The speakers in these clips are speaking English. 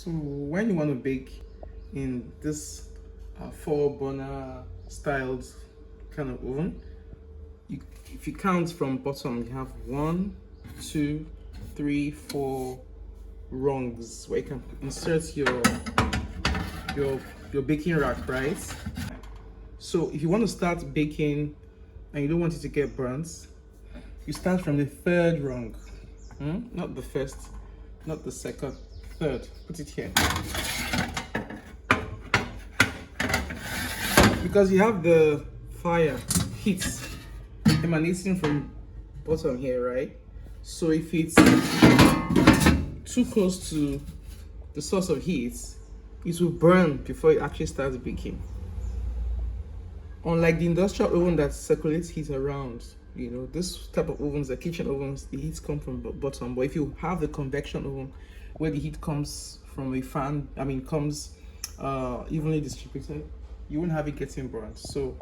So when you want to bake in this four burner styled kind of oven, if you count from bottom, you have 1, 2, 3, 4 rungs where you can insert your baking rack, right? So if you want to start baking and you don't want it to get burnt, you start from the third rung. Not the first, not the second, third. Put it here. Because you have the fire heat emanating from bottom here, right? So if it's too close to the source of heat, it will burn before it actually starts baking. Unlike the industrial oven that circulates heat around, this type of ovens, the kitchen ovens, the heat comes from bottom. But if you have the convection oven where the heat comes from a fan, comes evenly distributed, you won't have it getting burnt. So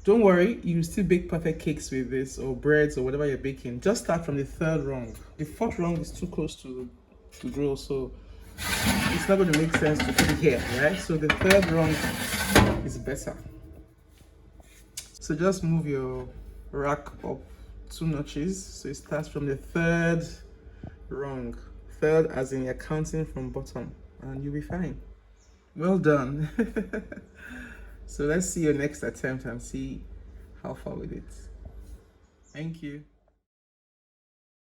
don't worry, you still bake perfect cakes with this, or breads, or whatever you're baking. Just start from the third rung. The fourth rung is too close to grill, so it's not going to make sense to put it here, right? So the third rung is better. So just move your rack up 2 notches. So it starts from the third rung. Third as in you're counting from bottom, and you'll be fine. Well done. So let's see your next attempt and see how far with it. Thank you.